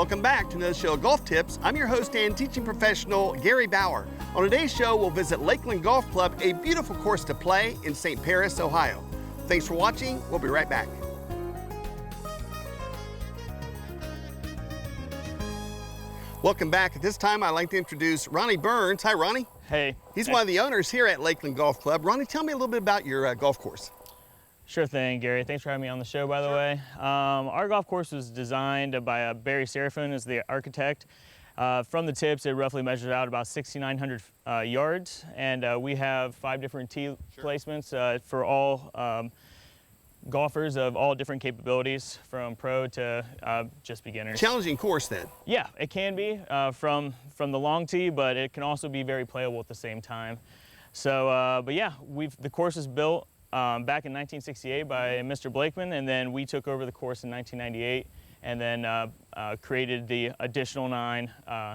Welcome back to another show of Golf Tips. I'm your host and teaching professional, Gary Bauer. On today's show, we'll visit Lakeland Golf Club, a beautiful course to play in St. Paris, Ohio. Thanks for watching. We'll be right back. Welcome back. At this time, I'd like to introduce Ronnie Burns. Hi, Ronnie. Hey. He's one of the owners here at Lakeland Golf Club. Ronnie, tell me a little bit about your golf course. Sure thing, Gary. Thanks for having me on the show, by the way. Our golf course was designed by Bair as the architect. From the tips, it roughly measures out about 6,900 yards, and we have 5 different tee placements for all golfers of all different capabilities, from pro to just beginners. Challenging course, then. Yeah, it can be from the long tee, but it can also be very playable at the same time. So, but yeah, the course is built back in 1968 by Mr. Blakeman, and then we took over the course in 1998, and then created the additional 9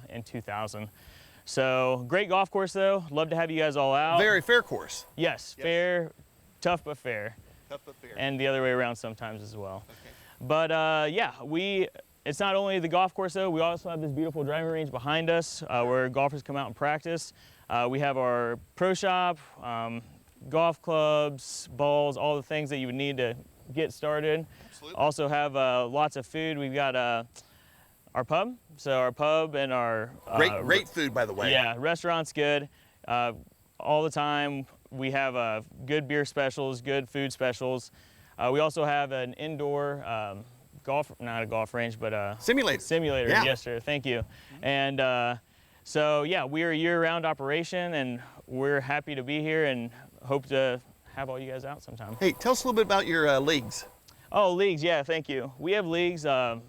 in 2000. So great golf course, though. Love to have you guys all out. Very fair course. Yes, fair, tough but fair. Tough but fair. And the other way around sometimes as well. Okay. But yeah, it's not only the golf course, though. We also have this beautiful driving range behind us where golfers come out and practice. We have our pro shop, golf clubs, balls, all the things that you would need to get started. Absolutely. Also have lots of food. We've got our pub. So our pub and our great food, by the way. Yeah, restaurant's good. All the time we have good beer specials, good food specials. We also have an indoor not a golf range, but a simulator. Yeah. Yes, sir. Thank you. And so yeah, we're a year-round operation, and we're happy to be here and hope to have all you guys out sometime. Hey, tell us a little bit about your leagues. Oh, leagues, yeah, thank you. We have leagues 5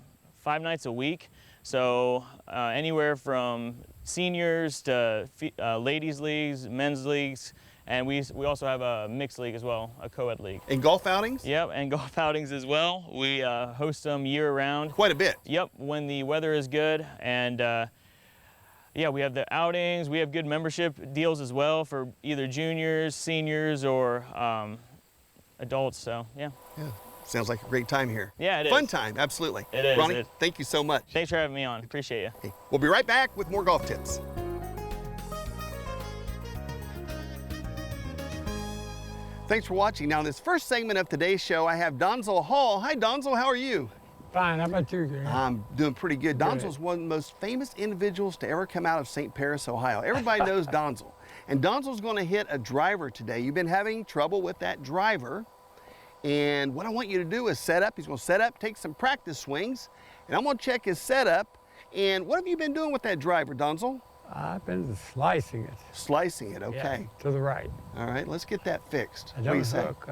nights a week, so anywhere from seniors to ladies leagues, men's leagues, and we also have a mixed league as well, a co-ed league. And golf outings? Yep, and golf outings as well. We host them year-round. Quite a bit. Yep, when the weather is good, and yeah, we have the outings. We have good membership deals as well for either juniors, seniors, or adults. So, yeah. Yeah. Sounds like a great time here. Yeah, it is. Fun time, absolutely. It is. Ronnie, thank you so much. Thanks for having me on. Appreciate you. Okay. We'll be right back with more golf tips. Thanks for watching. Now, in this first segment of today's show, I have Donzil Hall. Hi, Donzil. How are you? Fine. How about you, Gary? I'm doing pretty good. Donzil's one of the most famous individuals to ever come out of St. Paris, Ohio. Everybody knows Donzil. And Donzil's going to hit a driver today. You've been having trouble with that driver. And what I want you to do is set up. He's going to set up, take some practice swings, and I'm going to check his setup. And what have you been doing with that driver, Donzil? I've been slicing it. Slicing it, okay. Yeah, to the right. All right, let's get that fixed. I don't hook,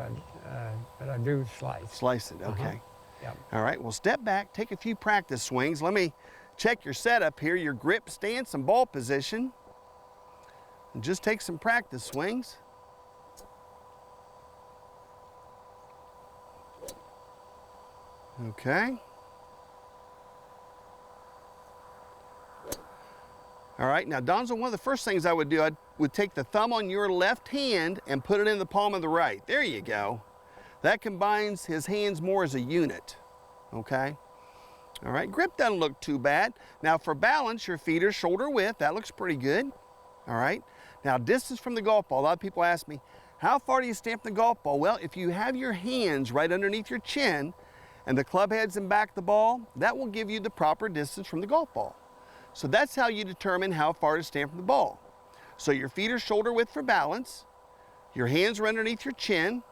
but I do slice. Slice it, okay. Yep. All right, well, step back, take a few practice swings. Let me check your setup here, your grip, stance, and ball position. And just take some practice swings. Okay. All right, now Donzil, one of the first things I would do, I would take the thumb on your left hand and put it in the palm of the right. There you go. That combines his hands more as a unit, okay? All right, grip doesn't look too bad. Now for balance, your feet are shoulder width. That looks pretty good, all right? Now distance from the golf ball. A lot of people ask me, how far do you stamp the golf ball? Well, if you have your hands right underneath your chin and the club head's in back of the ball, that will give you the proper distance from the golf ball. So that's how you determine how far to stamp the ball. So your feet are shoulder width for balance, your hands are underneath your chin,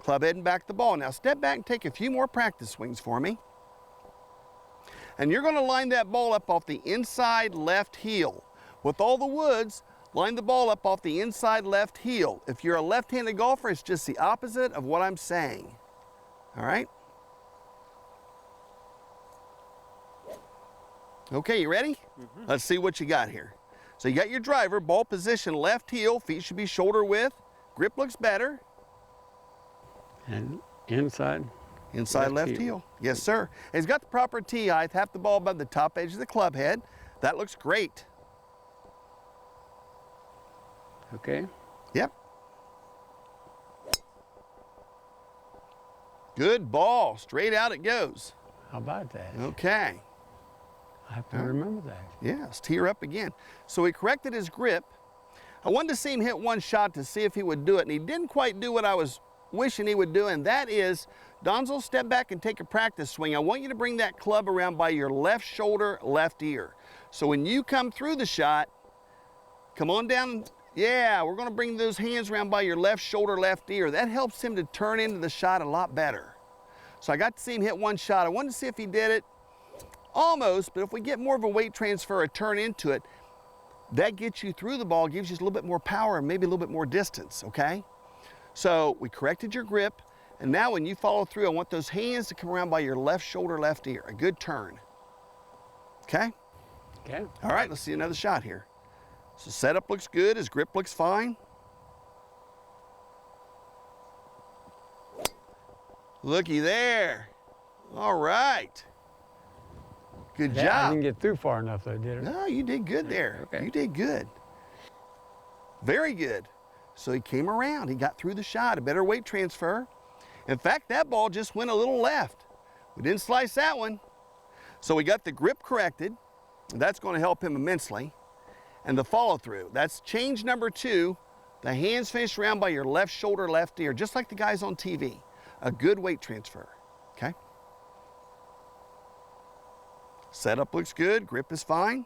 club head and back the ball. Now step back and take a few more practice swings for me. And you're going to line that ball up off the inside left heel. With all the woods, line the ball up off the inside left heel. If you're a left-handed golfer, it's just the opposite of what I'm saying. All right? Okay, you ready? Mm-hmm. Let's see what you got here. So you got your driver, ball position, left heel, feet should be shoulder width. Grip looks better. And inside left heel. Yes, sir. And he's got the proper tee height, half the ball above the top edge of the club head. That looks great. Okay. Yep. Good ball. Straight out it goes. How about that? Okay. I have to remember that. Yeah, let's tee her up again. So he corrected his grip. I wanted to see him hit one shot to see if he would do it, and he didn't quite do what I was wishing he would do, and that is, Donzil, step back and take a practice swing. I want you to bring that club around by your left shoulder, left ear. So when you come through the shot, come on down. Yeah, we're gonna bring those hands around by your left shoulder, left ear. That helps him to turn into the shot a lot better. So I got to see him hit one shot. I wanted to see if he did it. Almost, but if we get more of a weight transfer, a turn into it, that gets you through the ball, gives you a little bit more power and maybe a little bit more distance, okay? So we corrected your grip, and now when you follow through, I want those hands to come around by your left shoulder, left ear. A good turn, okay? Okay. All right, let's see another shot here. So setup looks good, his grip looks fine. Looky there. All right. Good Yeah, I job. didn't get through far enough though, did it? No, you did good there. Okay. You did good. Very good. So he came around, he got through the shot, a better weight transfer. In fact, that ball just went a little left. We didn't slice that one. So we got the grip corrected. That's going to help him immensely. And the follow through, that's change number 2. The hands finish around by your left shoulder, left ear, just like the guys on TV. A good weight transfer, okay? Setup looks good, grip is fine.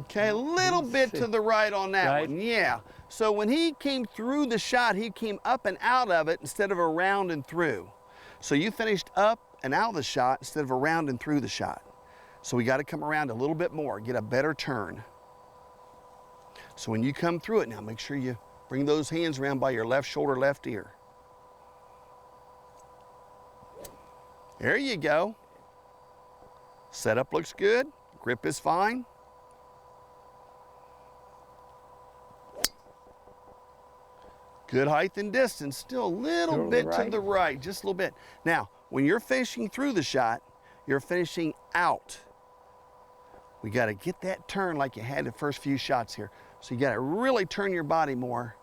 Okay, a little bit to the right on that Right. one, yeah. So when he came through the shot, he came up and out of it instead of around and through. So you finished up and out of the shot instead of around and through the shot. So we got to come around a little bit more, get a better turn. So when you come through it now, make sure you bring those hands around by your left shoulder, left ear. There you go. Setup looks good, grip is fine. Good height and distance, still a little bit to the right, just a little bit. Now, when you're finishing through the shot, you're finishing out. We got to get that turn like you had the first few shots here. So you got to really turn your body more,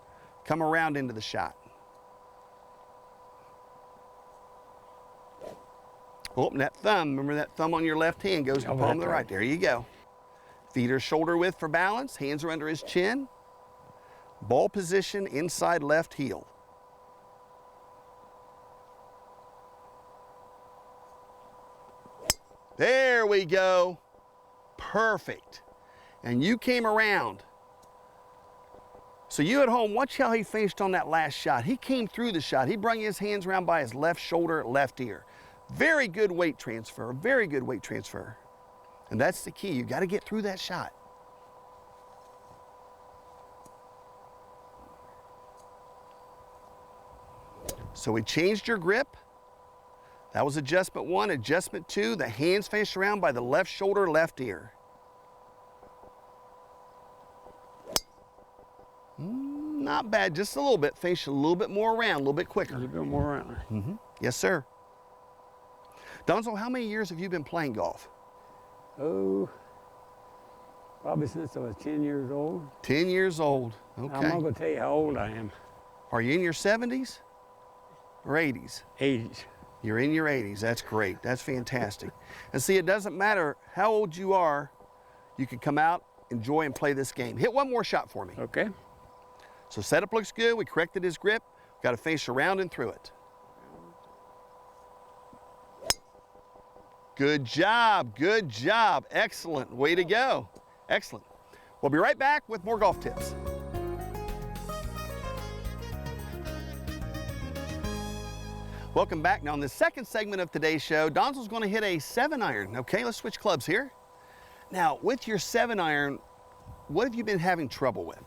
come around into the shot. Oh, and that thumb, remember that thumb on your left hand goes to the palm of the right. There you go. Feet are shoulder width for balance, hands are under his chin. Ball position inside left heel. There we go. Perfect. And you came around. So you at home, watch how he finished on that last shot. He came through the shot. He brought his hands around by his left shoulder, left ear. Very good weight transfer, very good weight transfer. And that's the key. You got to get through that shot. So we changed your grip. That was adjustment 1. Adjustment 2, the hands face around by the left shoulder, left ear. Not bad, just a little bit. Face a little bit more around, a little bit quicker. A little bit more around. Yes, sir. Donzil, how many years have you been playing golf? Oh, probably since I was 10 years old. 10 years old, okay. I'm not going to tell you how old I am. Are you in your 70s or 80s? 80s. You're in your 80s, that's great, that's fantastic. And see, it doesn't matter how old you are, you can come out, enjoy and play this game. Hit one more shot for me. Okay. So setup looks good, we corrected his grip, got to face around and through it. Good job, excellent, way to go, excellent. We'll be right back with more golf tips. Welcome back. Now, in the second segment of today's show, Donzil's going to hit a 7-iron. Okay, let's switch clubs here. Now, with your 7-iron, what have you been having trouble with?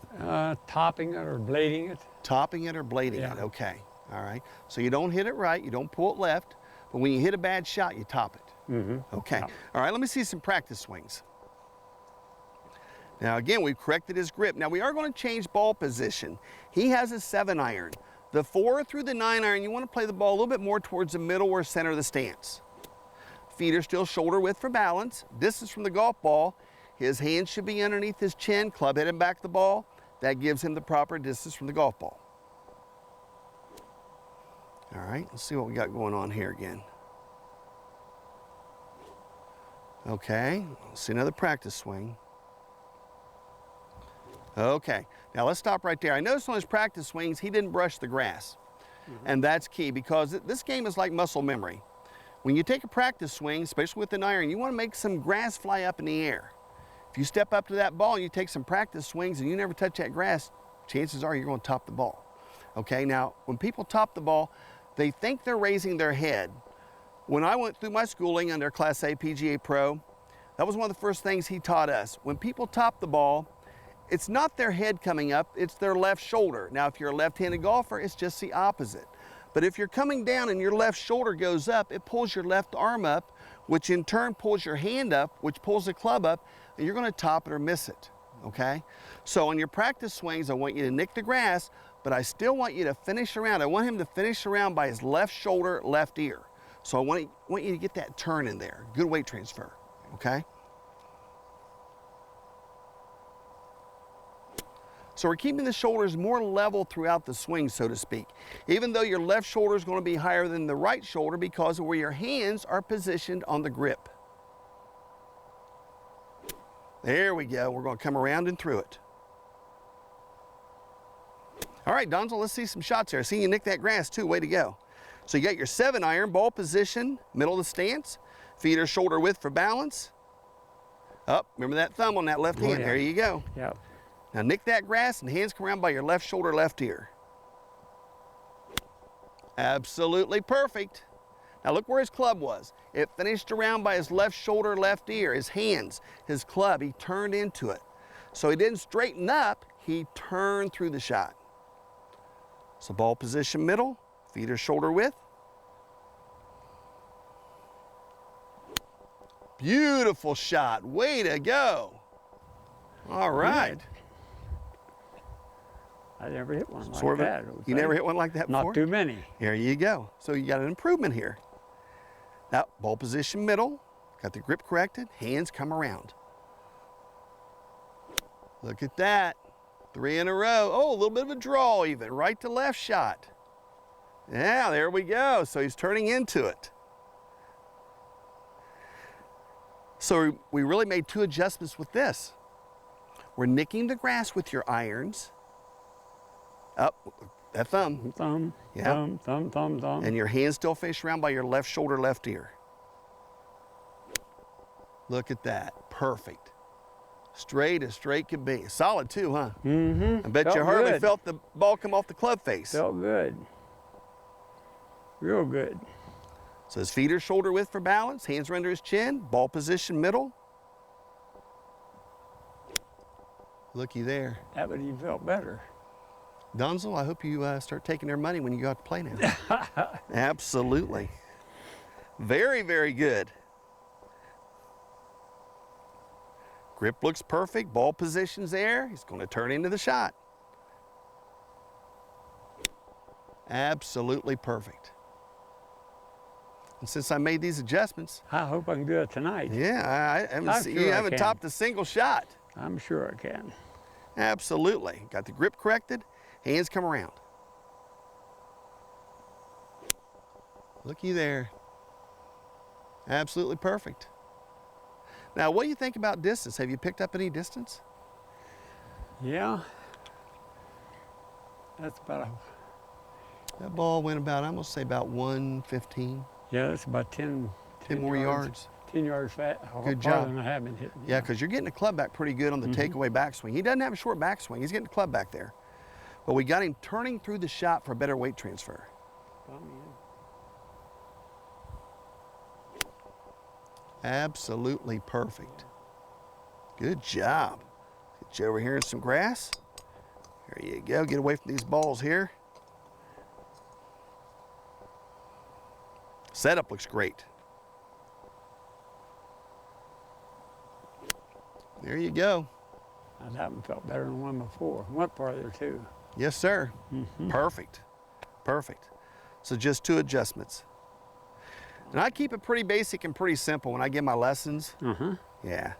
Topping it or blading it. Topping it or blading Yeah. it, okay. All right, so you don't hit it right, you don't pull it left, but when you hit a bad shot, you top it. Okay, Yeah. all right, let me see some practice swings. Now, again, we've corrected his grip. Now, we are going to change ball position. He has a 7-iron. The 4 through the 9-iron, you want to play the ball a little bit more towards the middle or center of the stance. Feet are still shoulder width for balance. Distance from the golf ball. His hands should be underneath his chin, club heading back the ball. That gives him the proper distance from the golf ball. All right, let's see what we got going on here again. Okay, let's see another practice swing. Okay, now let's stop right there. I noticed on his practice swings, he didn't brush the grass. And that's key because this game is like muscle memory. When you take a practice swing, especially with an iron, you want to make some grass fly up in the air. If you step up to that ball and you take some practice swings and you never touch that grass, chances are you're going to top the ball. Okay, now when people top the ball, they think they're raising their head. When I went through my schooling under Class A PGA Pro, that was one of the first things he taught us. When people top the ball, it's not their head coming up, it's their left shoulder. Now, if you're a left-handed golfer, it's just the opposite. But if you're coming down and your left shoulder goes up, it pulls your left arm up, which in turn pulls your hand up, which pulls the club up, and you're gonna top it or miss it, okay? So on your practice swings, I want you to nick the grass, but I still want you to finish around. I want him to finish around by his left shoulder, left ear. So I want you to get that turn in there. Good weight transfer, okay? So we're keeping the shoulders more level throughout the swing, so to speak. Even though your left shoulder is going to be higher than the right shoulder because of where your hands are positioned on the grip. There we go. We're going to come around and through it. All right, Donzil, let's see some shots here. I see you nick that grass too. Way to go. So you got your 7-iron, ball position, middle of the stance, feet are shoulder width for balance. Up, remember that thumb on that left hand. Yeah. There you go. Yep. Now nick that grass and hands come around by your left shoulder, left ear. Absolutely perfect. Now look where his club was. It finished around by his left shoulder, left ear, his hands, his club. He turned into it. So he didn't straighten up, he turned through the shot. So ball position middle, feet are shoulder width. Beautiful shot, way to go. All right. Good. I never hit one like Sort of that. You never hit one like that before? Not too many. There you go. So you got an improvement here. Now, ball position middle, got the grip corrected, hands come around. Look at that. 3 in a row. Oh, a little bit of a draw even, right to left shot. Yeah, there we go. So he's turning into it. So we really made 2 adjustments with this. We're nicking the grass with your irons. Up, that thumb. Thumb, Yeah. thumb, thumb, thumb, thumb. And your hands still face around by your left shoulder, left ear. Look at that, perfect. Straight as straight could be. Solid too, huh? Mm-hmm. I bet you Felt hardly good. felt the ball come off the club face. Felt good. Real good. So his feet are shoulder width for balance, hands are under his chin, ball position middle. Looky there. That would even felt better. Donzil, I hope you start taking their money when you go out to play now. Absolutely. Very, very good. Grip looks perfect, ball position's there. He's going to turn into the shot. Absolutely perfect. And since I made these adjustments, I hope I can do it tonight. yeah, I'm sure you I haven't can. topped a single shot. I'm sure I can. Absolutely. Got the grip corrected, hands come around. Looky there. Absolutely perfect. Now, what do you think about distance? Have you picked up any distance? Yeah. That's about That ball went about, I'm going to say about 115. yeah, that's about 10 more yards. 10 yards fat. Good farther job. than I have been hitting. Yeah, because you're getting the club back pretty good on the takeaway backswing. He doesn't have a short backswing. He's getting the club back there. But we got him turning through the shot for a better weight transfer. Absolutely perfect. Good job. Get you over here in some grass. There you go. Get away from these balls here. Setup looks great. There you go. And that one felt better than the one before. Went farther too. Yes, sir. Perfect. Perfect. So just 2 adjustments. And I keep it pretty basic and pretty simple when I give my lessons. Yeah.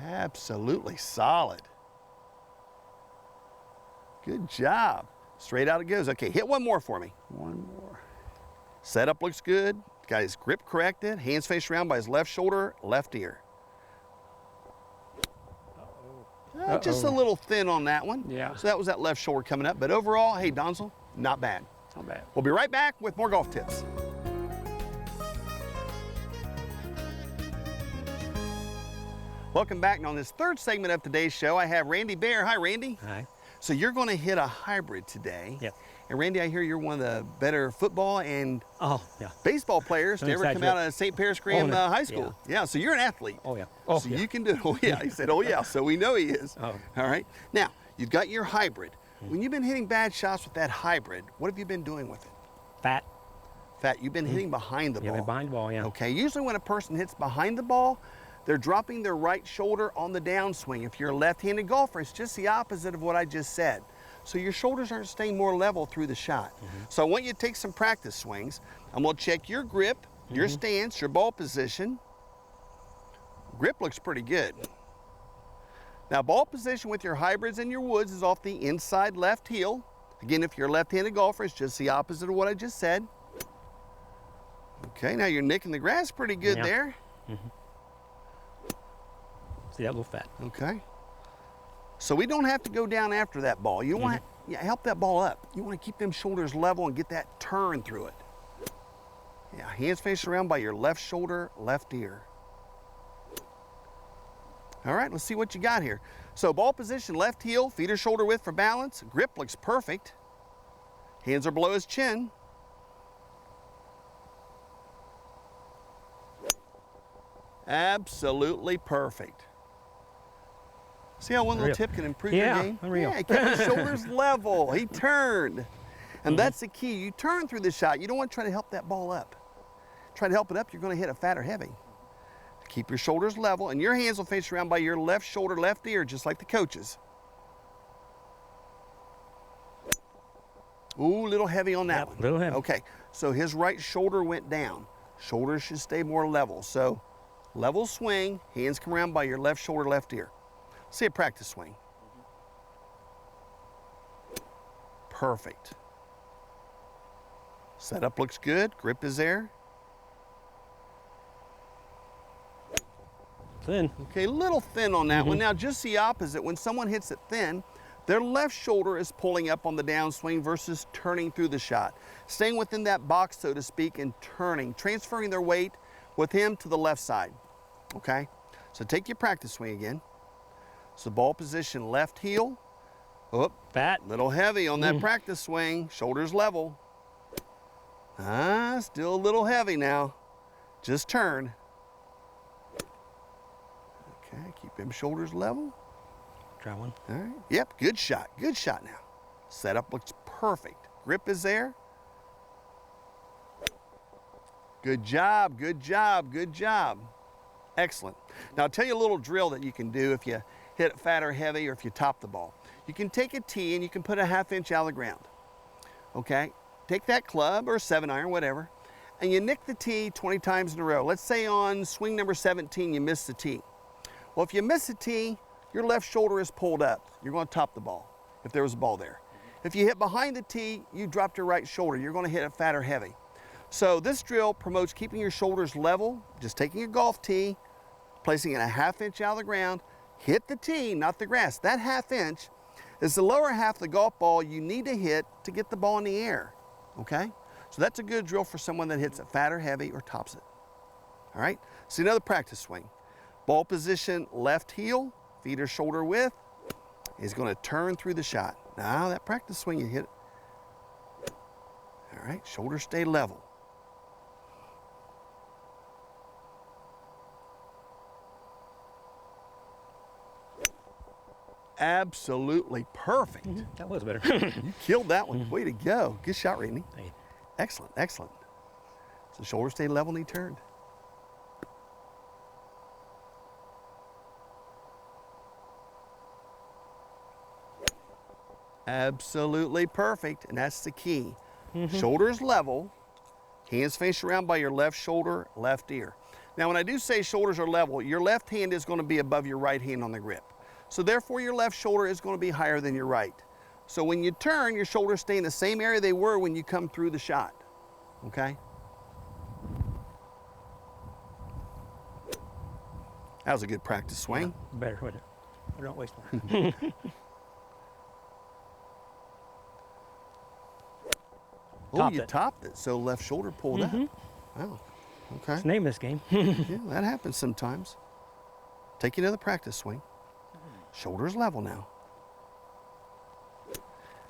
Absolutely solid. Good job. Straight out it goes. Okay, hit one more for me. One more. Setup looks good. Got his grip corrected. Hands faced around by his left shoulder, left ear. Just a little thin on that one. Yeah. So that was that left shoulder coming up. But overall, hey, Donzil, not bad. Not bad. We'll be right back with more golf tips. Welcome back. Now on this third segment of today's show, I have Randy Bair. Hi, Randy. Hi. So you're going to hit a hybrid today. Yep. And Randy, I hear you're one of the better football and Oh, yeah. baseball players to Don't ever come exaggerate. out of St. Paris Graham no. High School. Yeah, so you're an athlete. Oh, yeah. Oh, So yeah. you can do it. Oh, yeah. He said, oh, yeah. So we know he is. Oh. All right. Now, you've got your hybrid. When you've been hitting bad shots with that hybrid, what have you been doing with it? Fat. Fat, you've been hitting behind the Yeah, ball. behind the ball, yeah. Okay. Usually when a person hits behind the ball, they're dropping their right shoulder on the downswing. If you're a left-handed golfer, it's just the opposite of what I just said. So your shoulders aren't staying more level through the shot. So I want you to take some practice swings. I'm going to check your grip, your stance, your ball position. Grip looks pretty good. Now ball position with your hybrids and your woods is off the inside left heel. Again, if you're a left-handed golfer, it's just the opposite of what I just said. Okay, now you're nicking the grass pretty good Yeah. there. See that little fat. Okay. So we don't have to go down after that ball. You want to help that ball up. You want to keep them shoulders level and get that turn through it. Yeah, hands facing around by your left shoulder, left ear. All right, let's see what you got here. So ball position, left heel, feet or shoulder width for balance. Grip looks perfect. Hands are below his chin. Absolutely perfect. See how one little Unreal. tip can improve Yeah, your game? unreal. Yeah, he kept his shoulders level. He turned. And that's the key. You turn through the shot. You don't want to try to help that ball up. Try to help it up, you're going to hit a fat or heavy. Keep your shoulders level, and your hands will face around by your left shoulder, left ear, just like the coaches. Ooh, a little heavy on that Yep, one. little heavy. Okay, so his right shoulder went down. Shoulders should stay more level. So level swing, hands come around by your left shoulder, left ear. See a practice swing. Perfect. Setup looks good, grip is there. Thin. Okay, a little thin on that one. Now, just the opposite. When someone hits it thin, their left shoulder is pulling up on the downswing versus turning through the shot. Staying within that box, so to speak, and turning, transferring their weight with him to the left side. Okay? So take your practice swing again. So ball position, left heel. Oh, Fat. little heavy on that practice swing. Shoulders level. Still a little heavy now. Just turn. Okay, keep them shoulders level. Try one. All right. Yep, good shot. Good shot now. Setup looks perfect. Grip is there. Good job, good job, good job. Excellent. Now I'll tell you a little drill that you can do if you hit it fat or heavy or if you top the ball. You can take a tee and you can put a 1/2 inch out of the ground. Okay? Take that club or a 7-iron, whatever, and you nick the tee 20 times in a row. Let's say on swing number 17 you miss the tee. Well, if you miss the tee, your left shoulder is pulled up. You're going to top the ball if there was a ball there. If you hit behind the tee, you dropped your right shoulder. You're going to hit it fat or heavy. So this drill promotes keeping your shoulders level, just taking a golf tee, placing it a 1/2 inch out of the ground, hit the tee, not the grass. That 1/2 inch is the lower half of the golf ball you need to hit to get the ball in the air, okay? So that's a good drill for someone that hits it fat or heavy or tops it, all right? See another practice swing. Ball position, left heel, feet or shoulder width, is going to turn through the shot. Now that practice swing, you hit it. All right, shoulders stay level. Absolutely perfect. That was better. You killed that one. Way to go. Good shot, Randy. Thank you. Excellent, excellent. So shoulders stay level and he turned. Absolutely perfect, and that's the key. Shoulders level, hands face around by your left shoulder, left ear. Now when I do say shoulders are level, your left hand is going to be above your right hand on the grip. So therefore your left shoulder is going to be higher than your right. So when you turn, your shoulders stay in the same area they were when you come through the shot, okay? That was a good practice swing. Yeah, better, wouldn't it? I don't waste one. Oh, Topped you it. topped it, so left shoulder pulled up. Wow, okay. That's the name of this game. Yeah, that happens sometimes. Take another practice swing. Shoulders level now.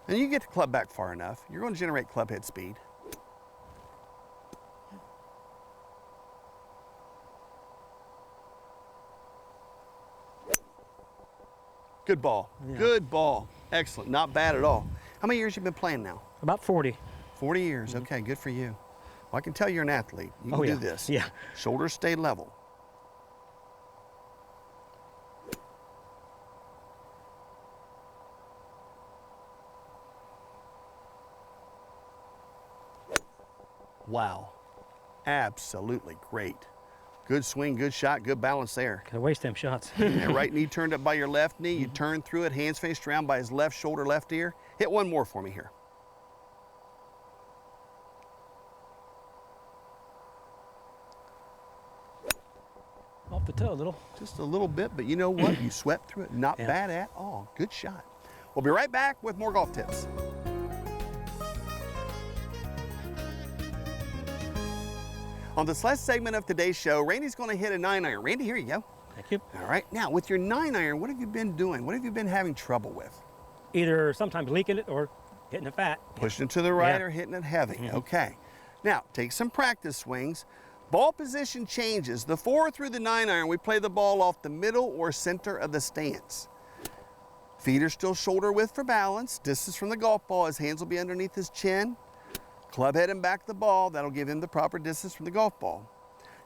And you get the club back far enough, you're going to generate club head speed. Good ball. Yeah. Good ball. Excellent. Not bad at all. How many years you been playing now? About 40. 40 years. Okay, good for you. Well, I can tell you're an athlete. You can Oh, do yeah. this. Yeah. Shoulders stay level. Wow. Absolutely great. Good swing, good shot, good balance there. Could waste them shots. That right knee turned up by your left knee. You turn through it, hands faced around by his left shoulder, left ear. Hit one more for me here. Off the toe a little. Just a little bit, but you know what? You swept through it. Not Yeah. bad at all. Good shot. We'll be right back with more golf tips. On this last segment of today's show, Randy's going to hit a 9-iron. Randy, here you go. Thank you. All right. Now, with your 9-iron, what have you been doing? What have you been having trouble with? Either sometimes leaking it or hitting it fat. Pushing it to the right Yeah. or hitting it heavy. Okay. Now, take some practice swings. Ball position changes. The 4 through the 9-iron, we play the ball off the middle or center of the stance. Feet are still shoulder width for balance. Distance from the golf ball, his hands will be underneath his chin. Club head and back the ball, that'll give him the proper distance from the golf ball.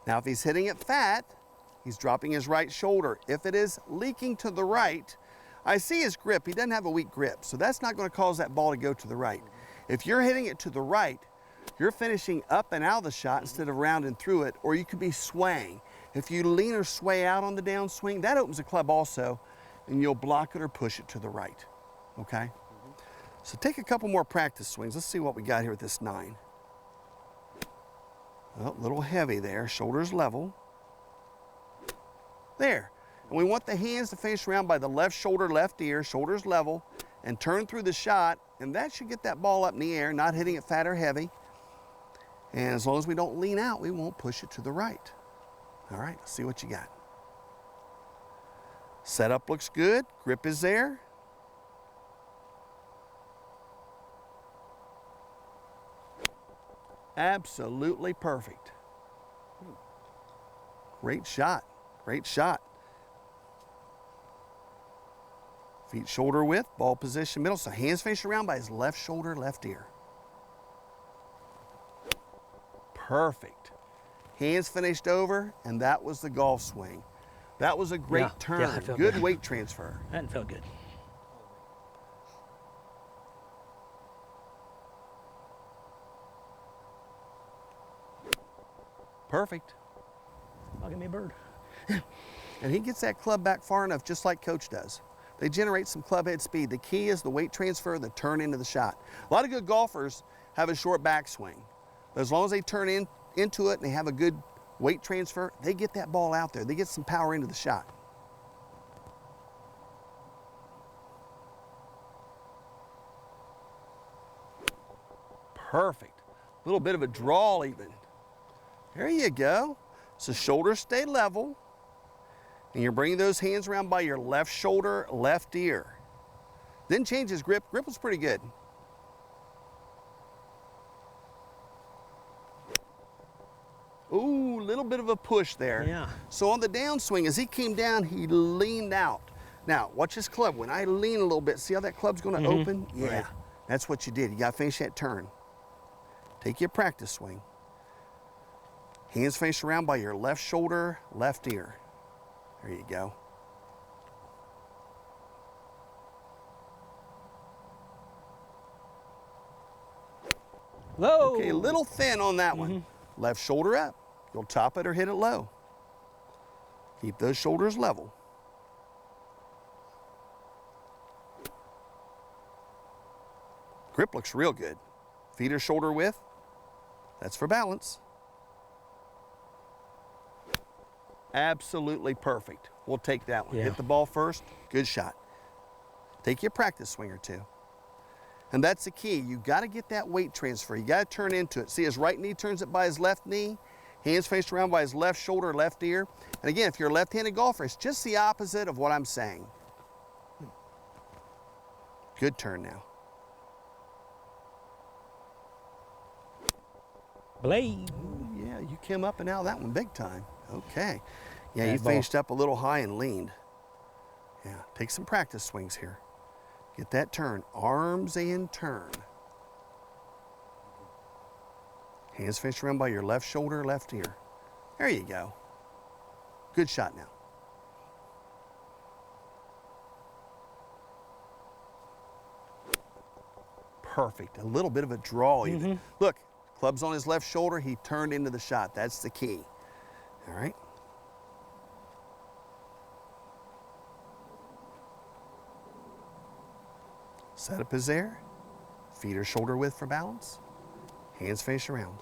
Now, if he's hitting it fat, he's dropping his right shoulder. If it is leaking to the right, I see his grip. He doesn't have a weak grip, so that's not going to cause that ball to go to the right. If you're hitting it to the right, you're finishing up and out of the shot instead of rounding through it, or you could be swaying. If you lean or sway out on the downswing, that opens the club also, and you'll block it or push it to the right, okay? So take a couple more practice swings. Let's see what we got here with this 9. Well, a little heavy there, shoulders level. There. And we want the hands to face around by the left shoulder, left ear, shoulders level, and turn through the shot, and that should get that ball up in the air, not hitting it fat or heavy. And as long as we don't lean out, we won't push it to the right. All right, let's see what you got. Setup looks good, grip is there. Absolutely perfect. Great shot, great shot. Feet shoulder width, ball position middle, so hands face around by his left shoulder, left ear. Perfect. Hands finished over, and that was the golf swing. That was a great Yeah, turn. yeah, I felt Good good. weight transfer. That felt good. Perfect. I'll give me a bird. And he gets that club back far enough, just like Coach does. They generate some club head speed. The key is the weight transfer, the turn into the shot. A lot of good golfers have a short backswing. But as long as they turn into it and they have a good weight transfer, they get that ball out there. They get some power into the shot. Perfect. A little bit of a draw even. There you go. So shoulders stay level. And you're bringing those hands around by your left shoulder, left ear. Then change his grip. Grip was pretty good. Ooh, little bit of a push there. Yeah. So on the downswing, as he came down, he leaned out. Now, watch his club. When I lean a little bit, see how that club's gonna open? Yeah, Right. that's what you did. You gotta finish that turn. Take your practice swing. Hands face around by your left shoulder, left ear. There you go. Low. Okay, a little thin on that one. Left shoulder up. You'll top it or hit it low. Keep those shoulders level. Grip looks real good. Feet are shoulder width. That's for balance. Absolutely perfect. We'll take that one. Yeah. Hit the ball first, good shot. Take you a practice swing or two. And that's the key. You got to get that weight transfer. You got to turn into it. See, his right knee turns it by his left knee, hands faced around by his left shoulder, left ear. And again, if you're a left-handed golfer, it's just the opposite of what I'm saying. Good turn now. Blade. Yeah, you came up and out of that one big time. Okay. Yeah, you Bad ball. finished up a little high and leaned. Yeah, take some practice swings here. Get that turn, arms and turn. Hands faced around by your left shoulder, left ear. There you go. Good shot now. Perfect, a little bit of a draw even. Look, club's on his left shoulder, he turned into the shot. That's the key. All right. Setup is there. Feet are shoulder width for balance. Hands face around.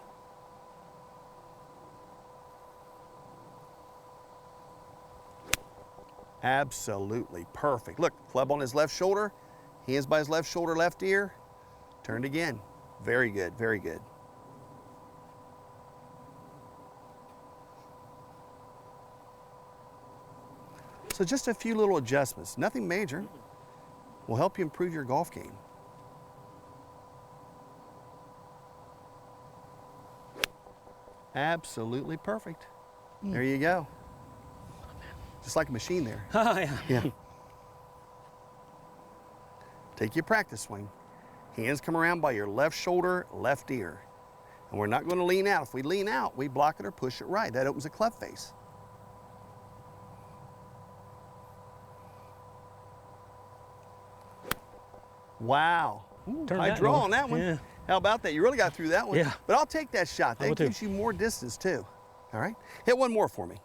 Absolutely perfect. Look, club on his left shoulder, hands by his left shoulder, left ear. Turned again. Very good, very good. So just a few little adjustments, nothing major, will help you improve your golf game. Absolutely perfect. There you go. Just like a machine there. Oh, yeah. Yeah. Take your practice swing. Hands come around by your left shoulder, left ear. And we're not going to lean out. If we lean out, we block it or push it right. That opens a club face. Wow. Ooh, Turn high that draw over. on that one. Yeah. How about that? You really got through that one. Yeah. But I'll take that shot. I That will too. gives you more distance too. All right. Hit one more for me.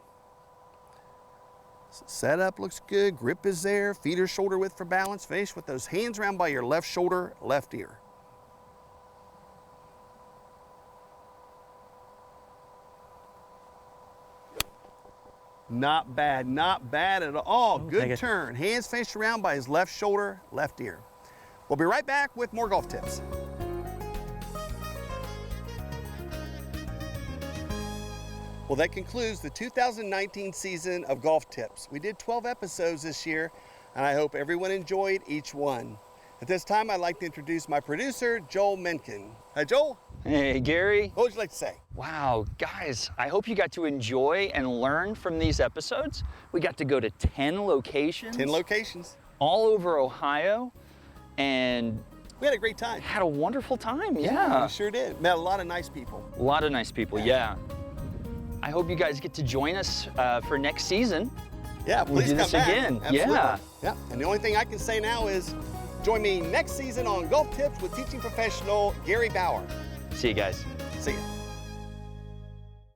Setup looks good. Grip is there. Feet are shoulder width for balance. Finish with those hands around by your left shoulder, left ear. Not bad at all. take Good it. turn. Hands faced around by his left shoulder, left ear. We'll be right back with more golf tips. Well, that concludes the 2019 season of Golf Tips. We did 12 episodes this year, and I hope everyone enjoyed each one. At this time, I'd like to introduce my producer, Joel Menken. Hi, Joel. Hey, Gary. What would you like to say? Wow, guys, I hope you got to enjoy and learn from these episodes. We got to go to 10 locations. 10 locations. All over Ohio, and We had a great time. had a wonderful time, yeah. We sure did. Met a lot of nice people. A lot of nice people, yeah. I hope you guys get to join us for next season. Yeah, We'll please do come this back. again. Absolutely. Yeah. Yeah. And the only thing I can say now is join me next season on Golf Tips with teaching professional Gary Bair. See you guys. See ya.